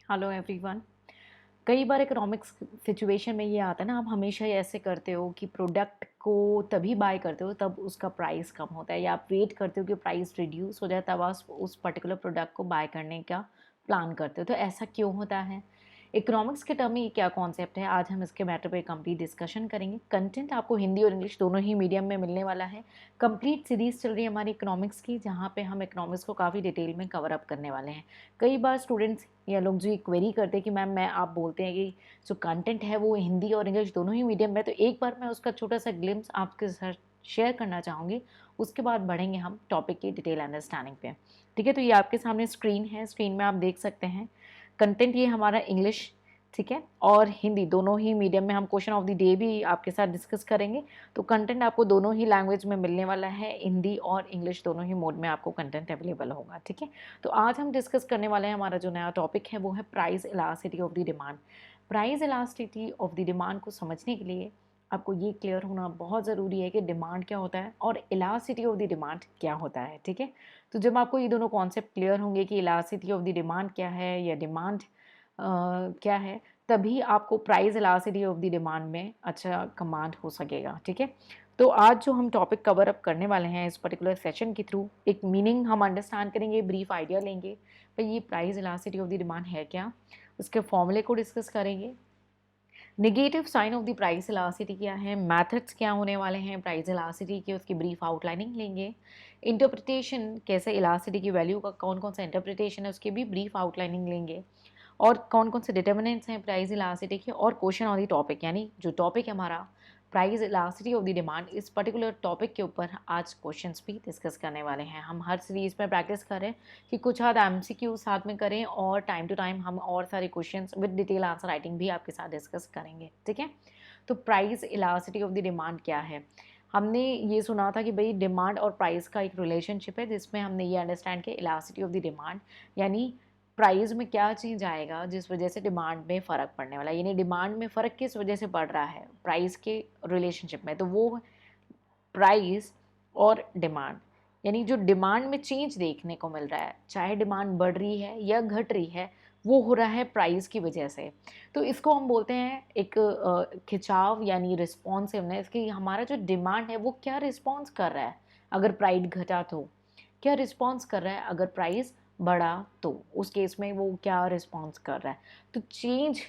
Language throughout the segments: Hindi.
Hello everyone. कई बार इकोनॉमिक्स सिचुएशन में ये आता है ना, आप हमेशा ही ऐसे करते हो कि प्रोडक्ट को तभी बाय करते हो तब उसका प्राइस कम होता है, या आप वेट करते हो कि प्राइस रिड्यूस हो जाए तब आप उस पर्टिकुलर प्रोडक्ट को बाय करने का प्लान करते हो। तो ऐसा क्यों होता है? इकोनॉमिक्स के टर्म में ये क्या कॉन्सेप्ट है, आज हम इसके मैटर पे कंप्लीट डिस्कशन करेंगे। कंटेंट आपको हिंदी और इंग्लिश दोनों ही मीडियम में मिलने वाला है। कंप्लीट सीरीज चल रही है हमारी इकोनॉमिक्स की, जहाँ पे हम इकोनॉमिक्स को काफ़ी डिटेल में कवर अप करने वाले हैं। कई बार स्टूडेंट्स या लोग जो क्वेरी करते हैं कि मैम मैं आप बोलते हैं कि जो कंटेंट है वो हिंदी और इंग्लिश दोनों ही मीडियम में, तो एक बार मैं उसका छोटा सा ग्लिम्स आपके साथ शेयर करना चाहूँगी। उसके बाद बढ़ेंगे हम टॉपिक की डिटेल अंडरस्टैंडिंग पे। ठीक है, तो ये आपके सामने स्क्रीन है, स्क्रीन में आप देख सकते हैं कंटेंट ये हमारा इंग्लिश, ठीक है, और हिंदी दोनों ही मीडियम में। हम क्वेश्चन ऑफ द डे भी आपके साथ डिस्कस करेंगे। तो कंटेंट आपको दोनों ही लैंग्वेज में मिलने वाला है, हिंदी और इंग्लिश दोनों ही मोड में आपको कंटेंट अवेलेबल होगा। ठीक है, तो आज हम डिस्कस करने वाले हैं, हमारा जो नया टॉपिक है वो है price elasticity of the demand. Price elasticity of the demand को समझने के लिए आपको ये क्लियर होना बहुत ज़रूरी है कि डिमांड क्या होता है और इलास्टिसिटी ऑफ द डिमांड क्या होता है। ठीक है, तो जब आपको ये दोनों कॉन्सेप्ट क्लियर होंगे कि इलास्टिसिटी ऑफ द डिमांड क्या है या डिमांड क्या है, तभी आपको price elasticity of the demand में अच्छा कमांड हो सकेगा। ठीक है, तो आज जो हम टॉपिक कवर अप करने वाले हैं इस पर्टिकुलर सेशन के थ्रू, एक मीनिंग हम अंडरस्टैंड करेंगे, ब्रीफ आइडिया लेंगे भाई ये price elasticity of the demand है क्या, उसके फॉर्मूले को डिस्कस करेंगे। Negative sign of the price elasticity क्या है, मैथड्स क्या होने वाले हैं प्राइस इलास्टिसिटी के, उसकी ब्रीफ आउटलाइनिंग लेंगे। इंटरप्रिटेशन कैसे इलास्टिसिटी की वैल्यू का कौन कौन सा इंटरप्रिटेशन है उसकी भी ब्रीफ आउटलाइनिंग लेंगे। और कौन कौन से डिटर्मिनेंट्स हैं प्राइस इलास्टिसिटी के, और क्वेश्चन ऑन द टॉपिक, यानी जो टॉपिक है हमारा price elasticity of the demand, इस पर्टिकुलर टॉपिक के ऊपर आज क्वेश्चंस भी डिस्कस करने वाले हैं। हम हर सीरीज में प्रैक्टिस करें कि कुछ हद एमसीक्यू साथ में करें और टाइम टू टाइम हम और सारे questions with detail answer writing भी आपके साथ डिस्कस करेंगे। ठीक है, तो price elasticity of the demand क्या है? हमने ये सुना था कि भाई डिमांड और प्राइस का एक रिलेशनशिप है, जिसमें हमने ये अंडरस्टैंड किया इलास्टिसिटी ऑफ द डिमांड यानी प्राइस में क्या चेंज आएगा जिस वजह से डिमांड में फ़र्क पड़ने वाला है, यानी डिमांड में फ़र्क किस वजह से पड़ रहा है प्राइस के रिलेशनशिप में, तो वो प्राइस और डिमांड, यानी जो डिमांड में चेंज देखने को मिल रहा है, चाहे डिमांड बढ़ रही है या घट रही है, वो हो रहा है प्राइस की वजह से। तो इसको हम बोलते हैं एक खिंचाव यानी रिस्पॉन्सिवनेस, कि हमारा जो डिमांड है वो क्या रिस्पॉन्स कर रहा है अगर प्राइस घटा तो, क्या रिस्पॉन्स कर रहा है अगर प्राइस बढ़ा तो, उस केस में वो क्या रिस्पॉन्स कर रहा है। तो चेंज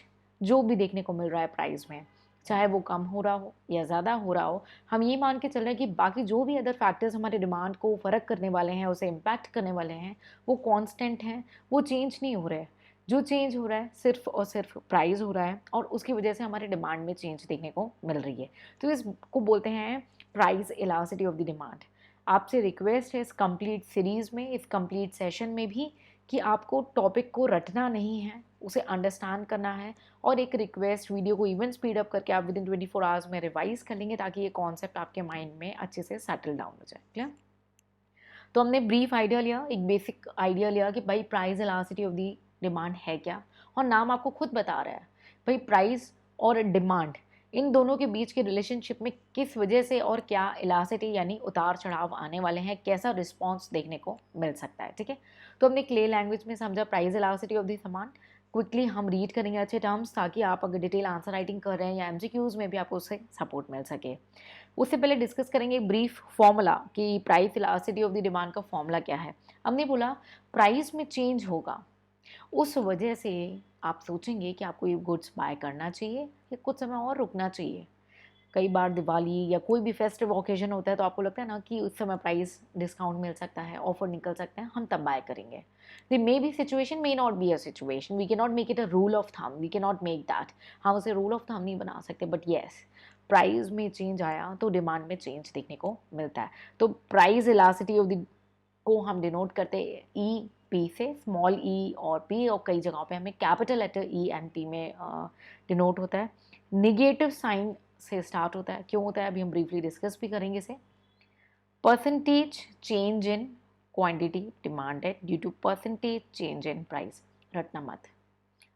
जो भी देखने को मिल रहा है प्राइस में, चाहे वो कम हो रहा हो या ज़्यादा हो रहा हो, हम ये मान के चल रहे हैं कि बाकी जो भी अदर फैक्टर्स हमारे डिमांड को फ़र्क करने वाले हैं, उसे इम्पैक्ट करने वाले हैं, वो कांस्टेंट हैं, वो चेंज नहीं हो रहे। जो चेंज हो रहा है सिर्फ और सिर्फ प्राइस हो रहा है, और उसकी वजह से हमारे डिमांड में चेंज देखने को मिल रही है। तो इसको बोलते हैं price elasticity of the demand. आपसे रिक्वेस्ट है इस कंप्लीट सीरीज़ में, इस कंप्लीट सेशन में भी, कि आपको टॉपिक को रटना नहीं है, उसे अंडरस्टैंड करना है। और एक रिक्वेस्ट, वीडियो को इवन स्पीड अप करके आप विद इन 24 आवर्स में रिवाइज कर लेंगे, ताकि ये कॉन्सेप्ट आपके माइंड में अच्छे से सेटल डाउन हो जाए। क्लियर? तो हमने ब्रीफ आइडिया लिया, एक बेसिक आइडिया लिया कि भाई price elasticity of the demand है क्या, और नाम आपको खुद बता रहा है भाई प्राइस और डिमांड इन दोनों के बीच के रिलेशनशिप में किस वजह से और क्या इलास्टिसिटी यानी उतार चढ़ाव आने वाले हैं, कैसा रिस्पॉन्स देखने को मिल सकता है। ठीक है, तो हमने क्ले लैंग्वेज में समझा price elasticity of the demand. Quickly हम रीड करेंगे अच्छे टर्म्स, ताकि आप अगर डिटेल आंसर राइटिंग कर रहे हैं या एमसीक्यूज में भी आपको उससे सपोर्ट मिल सके। उससे पहले डिस्कस करेंगे ब्रीफ फॉर्मूला कि price elasticity of the demand का फॉर्मूला क्या है। हमने बोला प्राइस में चेंज होगा, उस वजह से आप सोचेंगे कि आपको ये गुड्स बाय करना चाहिए या कुछ समय और रुकना चाहिए। कई बार दिवाली या कोई भी फेस्टिव ओकेजन होता है तो आपको लगता है ना कि उस समय प्राइस डिस्काउंट मिल सकता है, ऑफर निकल सकता है, हम तब बाय करेंगे। The may be situation, may not be a situation, we can not make it a rule of thumb, we can not make that, हम उसे रूल ऑफ थंब नहीं बना सकते, बट येस प्राइस में चेंज आया तो डिमांड में चेंज देखने को मिलता है। तो प्राइस इलास्टिसिटी ऑफ द को हम डिनोट करते हैं ई पी से, स्मॉल ई और पी, और कई जगहों पे हमें capital letter E and P में डिनोट होता है। निगेटिव साइन से स्टार्ट होता है, क्यों होता है अभी हम ब्रीफली डिस्कस भी करेंगे इसे। Percentage change in quantity demanded due to percentage change in price. रटना मत,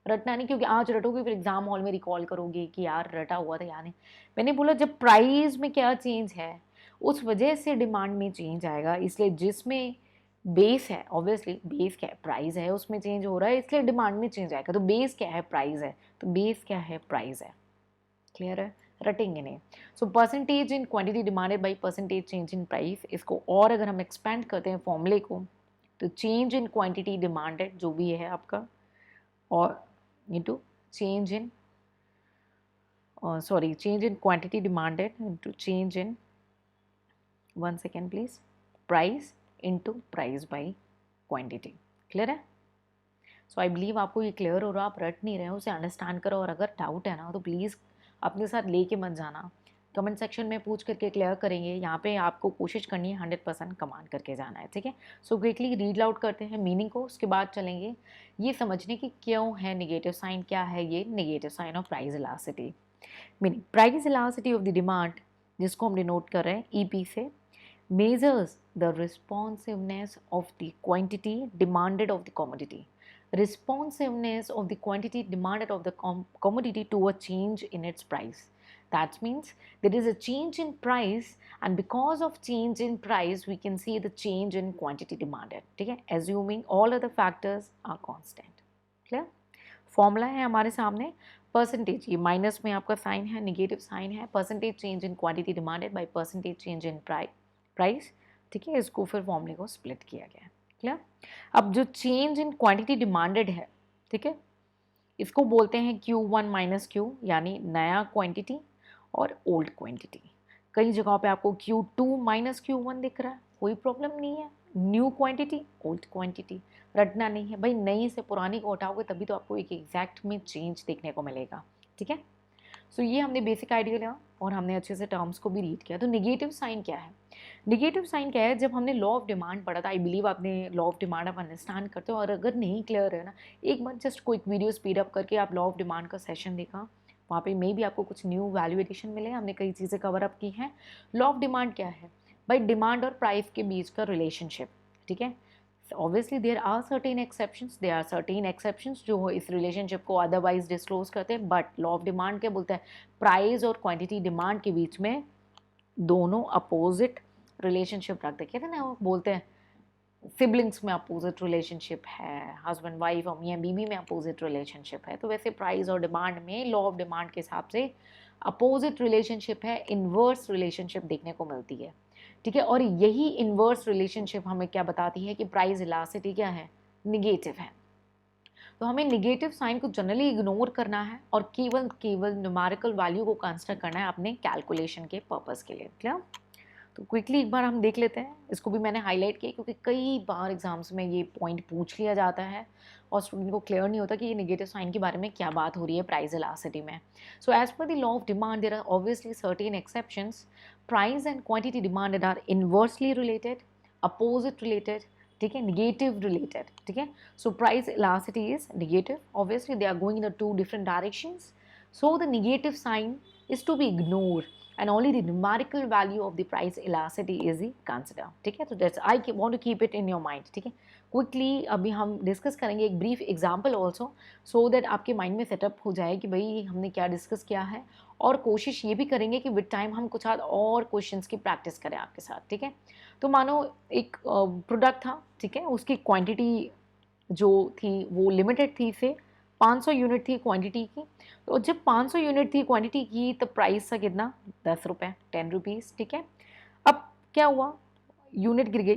रटना नहीं, क्योंकि आज रटोगे फिर एग्जाम हॉल में रिकॉल करोगे कि यार रटा हुआ था यार नहीं। मैंने बोला जब प्राइस में क्या चेंज है उस वजह से डिमांड में चेंज आएगा, इसलिए जिसमें बेस है, ऑब्वियसली बेस क्या है, प्राइस है, उसमें चेंज हो रहा है इसलिए डिमांड में चेंज आएगा। तो बेस क्या है, प्राइस है, तो बेस क्या है, प्राइस है। क्लियर है, रटेंगे नहीं। So percentage in quantity demanded by percentage change in price, इसको और अगर हम एक्सपेंड करते हैं फॉर्मूले को, तो चेंज इन क्वांटिटी डिमांडेड जो भी है आपका, और into change in change in quantity demanded into change in, one second please, price into price by quantity। Clear है? सो आई बिलीव आपको ये क्लियर हो रहा, आप रट नहीं रहे हो, उसे अंडरस्टैंड करो। और अगर डाउट है ना तो प्लीज़ अपने साथ लेके मत जाना, कमेंट सेक्शन में पूछ करके क्लियर करेंगे। यहाँ पे आपको कोशिश करनी है 100% कमांड करके जाना है, ठीक है। सो क्विकली रीड आउट करते हैं मीनिंग को, उसके बाद चलेंगे ये समझने की क्यों है नेगेटिव साइन, क्या है ये negative sign of price elasticity. Meaning price elasticity of the demand, जिसको हम डिनोट कर रहे हैं ईपी से, measures the responsiveness of the quantity demanded of the commodity, responsiveness of the quantity demanded of the commodity to a change in its price. That means there is a change in price, and because of change in price we can see the change in quantity demanded, ठीक है, assuming all other factors are constant। clear? Formula है हमारे सामने, परसेंटेज, ये माइनस में आपका साइन है, निगेटिव साइन है, percentage change in quantity demanded by percentage change in price, ठीक है। इसको फिर फॉर्मूले को स्प्लिट किया गया है। क्लियर? अब जो चेंज इन क्वांटिटी डिमांडेड है, ठीक है, इसको बोलते हैं Q1 माइनस Q, यानी नया क्वांटिटी और ओल्ड क्वांटिटी। कई जगहों पे आपको Q2 माइनस Q1 दिख रहा है, कोई प्रॉब्लम नहीं है। न्यू क्वांटिटी, ओल्ड क्वांटिटी, रटना नहीं है भाई, नई से पुरानी को हटाओगे तभी तो आपको एक एग्जैक्ट में चेंज देखने को मिलेगा, ठीक है। सो ये हमने बेसिक आइडिया लिया और हमने अच्छे से टर्म्स को भी रीड किया। तो निगेटिव साइन क्या है? निगेटिव साइन क्या है? जब हमने लॉ ऑफ डिमांड पढ़ा था, आई बिलीव आपने लॉ ऑफ डिमांड आप अंडरस्टैंड करते हो, और अगर नहीं क्लियर है ना, एक बार just quick video speed up करके आप लॉ ऑफ डिमांड का सेशन देखा, वहाँ पे मे भी आपको कुछ न्यू वैल्यू एडिशन मिले। हमने कई चीज़ें कवर अप की हैं। लॉ ऑफ डिमांड क्या है भाई? डिमांड और प्राइस के बीच का रिलेशनशिप, ठीक है। Obviously there are certain exceptions जो इस रिलेशनशिप को अदरवाइज डिस्क्लोज करते हैं, बट लॉ ऑफ डिमांड क्या बोलता है? प्राइस और क्वांटिटी डिमांड के बीच में दोनों अपोजिट रिलेशनशिप रख देते हैं ना, वो बोलते हैं सिबलिंग्स में अपोजिट रिलेशनशिप है, हस्बैंड वाइफ और मियाँ बीवी में अपोजिट रिलेशनशिप है, तो वैसे प्राइस और डिमांड में लॉ ऑफ डिमांड के हिसाब से अपोजिट रिलेशनशिप है, इन्वर्स रिलेशनशिप देखने को मिलती है, ठीक है। और यही इन्वर्स रिलेशनशिप हमें क्या बताती है कि प्राइस इलास्टिसिटी क्या है? निगेटिव है। तो हमें निगेटिव साइन को जनरली इग्नोर करना है और केवल न्यूमेरिकल वैल्यू को कंसिडर करना है अपने कैलकुलेशन के पर्पस के लिए। क्लियर? तो क्विकली एक बार हम देख लेते हैं, इसको भी मैंने हाईलाइट किया क्योंकि कई बार एग्जाम्स में ये पॉइंट पूछ लिया जाता है और स्टूडेंट को क्लियर नहीं होता कि ये नेगेटिव साइन के बारे में क्या बात हो रही है प्राइस इलास्टिसिटी में। So as per the law of demand there are obviously certain exceptions. Price and quantity demanded are inversely related, opposite related, ठीक है, नेगेटिव रिलेटेड, ठीक है। So price elasticity is negative, obviously they are going in the two different directions, so the negative sign is to be ignored and only the numerical value of the price elasticity is the consider, ठीक है। तो that's I want to keep it in your mind, ठीक है। क्विकली अभी हम डिस्कस करेंगे एक brief example also, so that आपके माइंड में सेटअप हो जाए कि भाई हमने क्या डिस्कस किया है, और कोशिश ये भी करेंगे कि विद टाइम हम कुछ और क्वेश्चंस की प्रैक्टिस करें आपके साथ, ठीक है। तो मानो एक प्रोडक्ट था, ठीक है, उसकी क्वांटिटी जो थी वो लिमिटेड थी से 500 यूनिट थी क्वांटिटी की। तो जब 500 यूनिट थी क्वांटिटी की तो प्राइस था कितना? 10 रुपये, 10 रुपीज़, ठीक है। अब क्या हुआ? यूनिट गिर गई,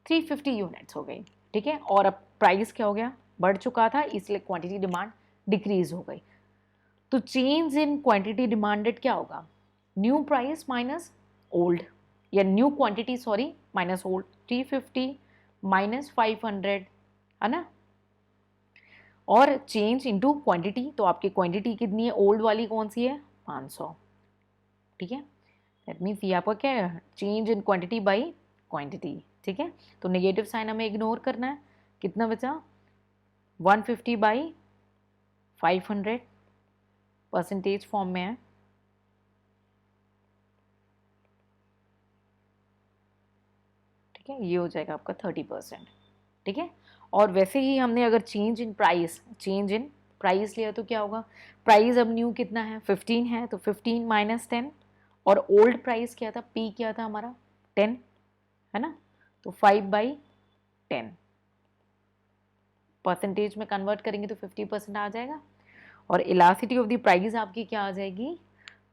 350 यूनिट्स हो गई, ठीक है। और अब प्राइस क्या हो गया? बढ़ चुका था, इसलिए क्वांटिटी डिमांड डिक्रीज हो गई। तो चेंज इन क्वांटिटी डिमांडेड क्या होगा? न्यू प्राइस माइनस ओल्ड, या new quantity sorry minus old, 350 minus 500, है ना। और चेंज इनटू क्वांटिटी, तो आपकी क्वांटिटी कितनी है? ओल्ड वाली कौन सी है? 500, ठीक है। दैट मीन्स ये आपका क्या है? Change in quantity by quantity, ठीक है। तो नेगेटिव साइन हमें इग्नोर करना है। कितना बचा? 150 बाई 500 परसेंटेज फॉर्म में है, ठीक है। ये हो जाएगा आपका 30%, ठीक है। और वैसे ही हमने अगर चेंज इन प्राइस लिया तो क्या होगा? प्राइस अब न्यू कितना है? 15 है, तो 15 माइनस 10, और ओल्ड प्राइस क्या था? पी क्या था हमारा? 10, है ना। तो 5 बाई 10, परसेंटेज में कन्वर्ट करेंगे तो 50% आ जाएगा, और इलास्टिसिटी ऑफ द प्राइस आपकी क्या आ जाएगी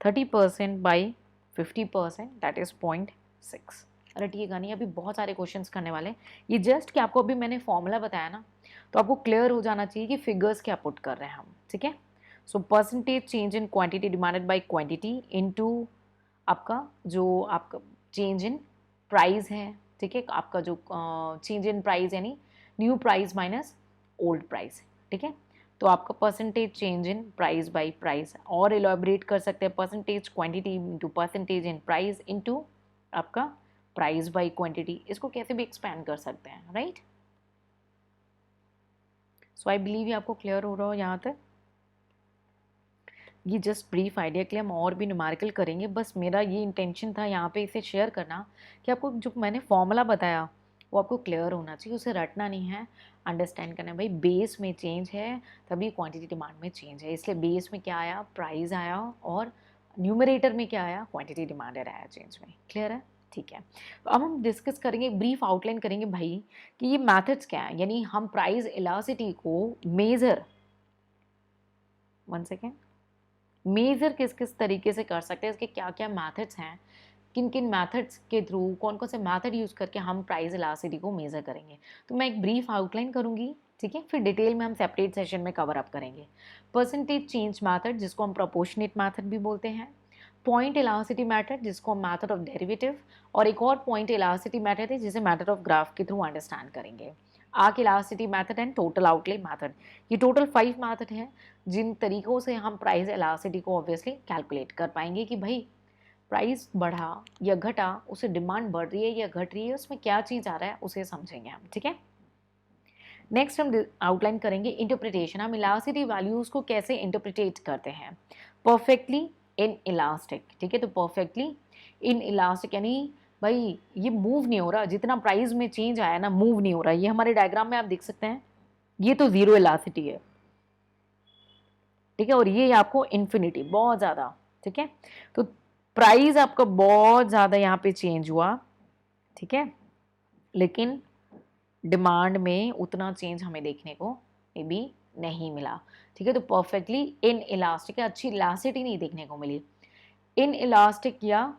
30% बाई 50%, दैट इज 0.6। रटिएगा नहीं, अभी बहुत सारे क्वेश्चंस करने वाले हैं। ये जस्ट कि आपको अभी मैंने फॉर्मूला बताया ना, तो आपको क्लियर हो जाना चाहिए कि फिगर्स क्या पुट कर रहे हैं हम, ठीक है। So percentage change in quantity demanded by quantity into आपका जो आपका चेंज इन प्राइस है, ठीक है, आपका जो चेंज इन प्राइस यानी new price minus old price, ठीक है। तो आपका percentage change in price by price, और एलोबरेट कर सकते हैं percentage quantity into percentage in price into आपका प्राइस बाई क्वांटिटी, इसको कैसे भी एक्सपैंड कर सकते हैं, राइट। सो आई बिलीव ये आपको क्लियर हो रहा हो यहाँ तक। ये जस्ट ब्रीफ आइडिया के लिए हम और भी न्यूमेरिकल करेंगे, बस मेरा ये इंटेंशन था यहाँ पे इसे शेयर करना कि आपको जो मैंने फॉर्मूला बताया वो आपको क्लियर होना चाहिए, उसे रटना नहीं है, अंडरस्टैंड करना है। भाई बेस में चेंज है तभी क्वांटिटी डिमांड में चेंज है, इसलिए बेस में क्या आया प्राइस आया, और न्यूमरेटर में क्या आया क्वांटिटी डिमांडेड आया चेंज में। क्लियर है, ठीक है। तो अब हम डिस्कस करेंगे, ब्रीफ आउटलाइन करेंगे भाई कि ये मैथड्स क्या है, यानी हम प्राइस इलास्टिसिटी को मेजर, वन सेकेंड, मेजर किस किस तरीके से कर सकते हैं, इसके क्या क्या मैथड्स हैं, किन किन मैथड्स के थ्रू, कौन कौन से मैथड यूज़ करके हम प्राइस इलास्टिसिटी को मेज़र करेंगे। तो मैं एक ब्रीफ आउटलाइन करूँगी, ठीक है, फिर डिटेल में हम सेपरेट सेशन में कवर अप करेंगे। परसेंटेज चेंज मैथड जिसको हम प्रोपोर्शनेट मैथड भी बोलते हैं, पॉइंट इलास्टिसिटी मैथड जिसको हम मैथड ऑफ डेरिवेटिव, और एक और पॉइंट इलास्टिसिटी मैथड है जिसे मैथड ऑफ ग्राफ के थ्रू अंडरस्टैंड करेंगे। Arc elasticity method and total outlay method, ये टोटल 5 मैथड हैं जिन तरीकों से हम प्राइस इलास्टिसिटी को ऑब्वियसली कैलकुलेट कर पाएंगे कि भाई प्राइस बढ़ा या घटा, उसे डिमांड बढ़ रही है या घट रही है, उसमें क्या चीज़ आ रहा है उसे समझेंगे हम, ठीक है। नेक्स्ट हम आउटलाइन करेंगे इंटरप्रिटेशन, हम इलास्टिसिटी वैल्यूज को कैसे इंटरप्रिटेट करते हैं। परफेक्टली इन इलास्टिक, ठीक है, तो परफेक्टली इन इलास्टिक यानी भाई ये मूव नहीं हो रहा, जितना प्राइस में चेंज आया ना मूव नहीं हो रहा। ये हमारे डायग्राम में आप देख सकते हैं, ये तो जीरो इलास्टिसिटी है, ठीक है, और ये आपको इन्फिनिटी बहुत ज़्यादा, ठीक है। तो प्राइस आपका बहुत ज़्यादा यहाँ पे चेंज हुआ, ठीक है, लेकिन डिमांड में उतना चेंज हमें देखने को मे बी नहीं मिला, ठीक है। तो परफेक्टली इन इलास्टिक, अच्छी इलास्टिसिटी नहीं देखने को मिली, इन इलास्टिक या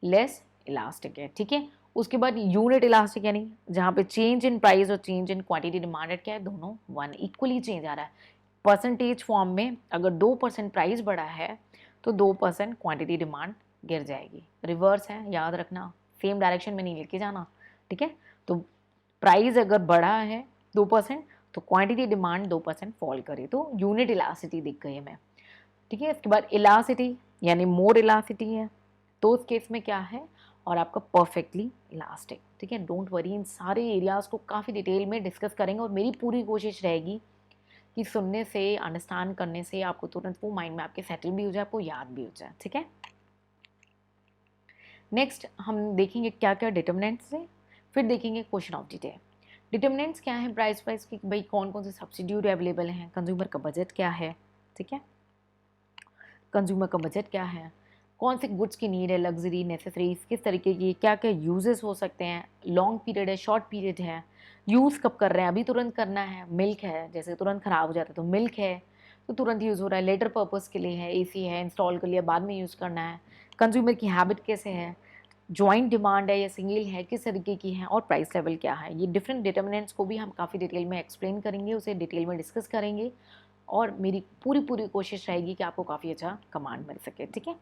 लेस इलास्टिक है, ठीक है। उसके बाद यूनिट इलास्टिक यानी जहाँ पे चेंज इन प्राइस और चेंज इन क्वांटिटी डिमांडेड क्या है, दोनों वन इक्वली चेंज आ रहा है। परसेंटेज फॉर्म में अगर 2% प्राइस बढ़ा है तो 2% क्वांटिटी डिमांड गिर जाएगी। रिवर्स है, याद रखना, सेम डायरेक्शन में नहीं लेके जाना, ठीक है। तो प्राइस अगर बढ़ा है 2% तो क्वांटिटी डिमांड 2% फॉल करे तो यूनिट इलास्टिसिटी दिख गई हमें, ठीक है। इसके बाद इलास्टिसिटी यानी मोर इलास्टिसिटी है, तो उस केस में क्या है, और आपका परफेक्टली इलास्टिक, ठीक है। डोंट वरी, इन सारे एरियाज को काफ़ी डिटेल में डिस्कस करेंगे, और मेरी पूरी कोशिश रहेगी कि सुनने से, अंडरस्टैंड करने से आपको तुरंत वो माइंड में आपके सेटल भी हो जाए, आपको याद भी हो जाए, ठीक है। नेक्स्ट हम देखेंगे क्या क्या डिटर्मिनेंट्स है, फिर देखेंगे question of the day. Determinants क्या है प्राइस की, भाई कौन कौन से सब्सिड्यूट अवेलेबल हैं, कंज्यूमर का बजट क्या है, ठीक है, कंज्यूमर का बजट क्या है, कौन से गुड्स की नीड है, लग्जरी नेसेसरीज किस तरीके की, क्या क्या यूजेस हो सकते हैं, लॉन्ग पीरियड है शॉर्ट पीरियड है, यूज़ कब कर रहे हैं, अभी तुरंत करना है, मिल्क है जैसे तुरंत ख़राब हो जाता है तो मिल्क है तो तुरंत यूज़ हो रहा है, लेटर पर्पज़ के लिए है, एसी है इंस्टॉल कर लिया बाद में यूज़ करना है, कंज्यूमर की हैबिट कैसे है, जॉइंट डिमांड है या सिंगल है, किस तरीके की है, और प्राइस लेवल क्या है। ये डिफरेंट डिटर्मिनेंट्स को भी हम काफ़ी डिटेल में एक्सप्लेन करेंगे, उसे डिटेल में डिस्कस करेंगे, और मेरी पूरी कोशिश रहेगी कि आपको काफ़ी अच्छा कमांड मिल सके, ठीक है।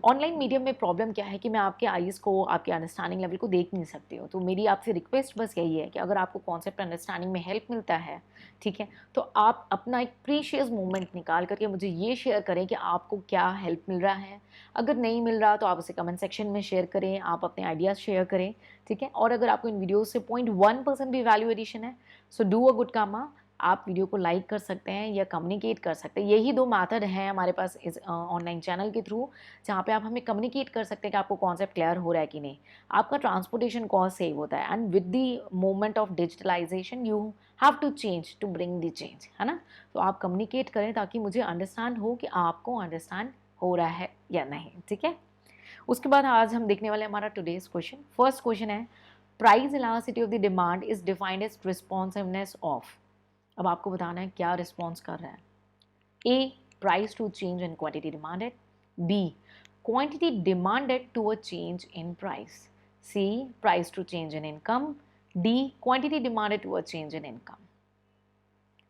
ऑनलाइन मीडियम में प्रॉब्लम क्या है कि मैं आपके आईज़ को, आपके अंडरस्टैंडिंग लेवल को देख नहीं सकती हूँ, तो मेरी आपसे रिक्वेस्ट बस यही है कि अगर आपको कॉन्सेप्ट अंडरस्टैंडिंग में हेल्प मिलता है, ठीक है, तो आप अपना एक प्रीशियस मोमेंट निकाल करके मुझे ये शेयर करें कि आपको क्या हेल्प मिल रहा है। अगर नहीं मिल रहा तो आप उसे कमेंट सेक्शन में शेयर करें, आप अपने आइडियाज़ शेयर करें, ठीक है। और अगर आपको इन वीडियोज़ से 0.1% भी वैल्यू एडिशन है, सो डू अ गुड कामा, आप वीडियो को लाइक कर सकते हैं या कम्युनिकेट कर सकते हैं। यही 2 मेथड हैं हमारे पास इस ऑनलाइन चैनल के थ्रू, जहाँ पे आप हमें कम्युनिकेट कर सकते हैं कि आपको कॉन्सेप्ट क्लियर हो रहा है कि नहीं। आपका ट्रांसपोर्टेशन कॉस्ट सेव होता है, and with the moment of digitalization you have to change to bring the change, है ना। तो आप कम्युनिकेट करें ताकि मुझे अंडरस्टैंड हो कि आपको अंडरस्टैंड हो रहा है या नहीं, ठीक है। उसके बाद आज हम देखने वाले हमारा टुडेज क्वेश्चन। फर्स्ट क्वेश्चन है price elasticity of the demand is defined as responsiveness of, अब आपको बताना है क्या रिस्पॉन्स कर रहा है. A, price to change in quantity demanded. B, quantity demanded to a change in price. C, price to change in income. D, quantity demanded to a change in income.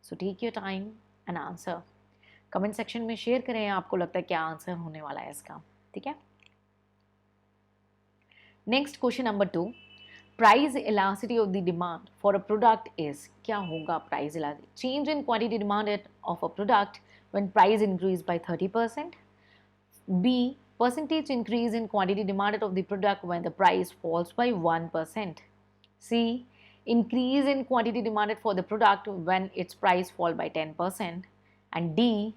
So take your time and answer. Comment section में शेयर करें आपको लगता है क्या आंसर होने वाला है इसका. ठीक है. Next question number 2, price elasticity of the demand for a product is, क्या होगा price elasticity? Change in quantity demanded of a product when price increase by 30%. B, percentage increase in quantity demanded of the product when the price falls by 1%. C, increase in quantity demanded for the product when its price fall by 10%. And D,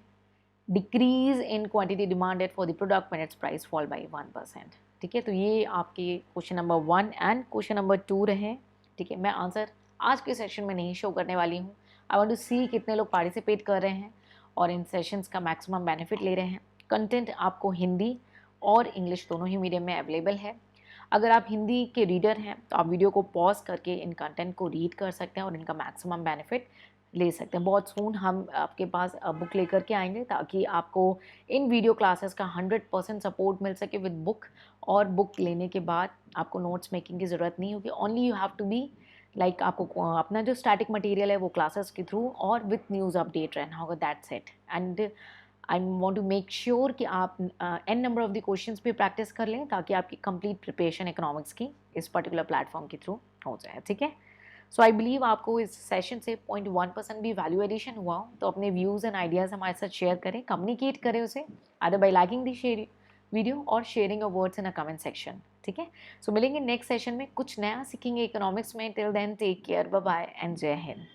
decrease in quantity demanded for the product when its price fall by 1%. ठीक है, तो ये आपके question number 1 and question number 2 रहे. ठीक है, मैं आंसर आज के सेशन में नहीं शो करने वाली हूँ. आई वांट टू सी कितने लोग पार्टिसिपेट कर रहे हैं और इन सेशंस का मैक्सिमम बेनिफिट ले रहे हैं. कंटेंट आपको हिंदी और इंग्लिश दोनों ही मीडियम में अवेलेबल है. अगर आप हिंदी के रीडर हैं तो आप वीडियो को पॉज करके इन कंटेंट को रीड कर सकते हैं और इनका मैक्सिमम बेनिफिट ले सकते हैं. बहुत सून हम आपके पास बुक लेकर के आएंगे ताकि आपको इन वीडियो क्लासेस का 100% सपोर्ट मिल सके विद बुक. और बुक लेने के बाद आपको नोट्स मेकिंग की ज़रूरत नहीं होगी. Only you have to be like आपको अपना जो स्टैटिक मटेरियल है वो क्लासेस के थ्रू और विथ न्यूज़ अपडेट रहना होगा. That's it. And I want to make sure कि आप an number of the questions भी प्रैक्टिस कर लें ताकि आपकी कंप्लीट प्रिपरेशन इकोनॉमिक्स की इस पर्टिकुलर प्लेटफॉर्म के थ्रू हो जाए. ठीक है. सो आई बिलीव आपको इस सेशन से 0.1% भी वैल्यू एडिशन हुआ हो तो अपने व्यूज़ एंड आइडियाज़ हमारे साथ शेयर करें, कम्युनिकेट करें उसे either by liking the video और sharing your words in a comment section. ठीक है. सो मिलेंगे नेक्स्ट सेशन में, कुछ नया सीखेंगे इकोनॉमिक्स में. Till then take care, bye bye and जय हिंद.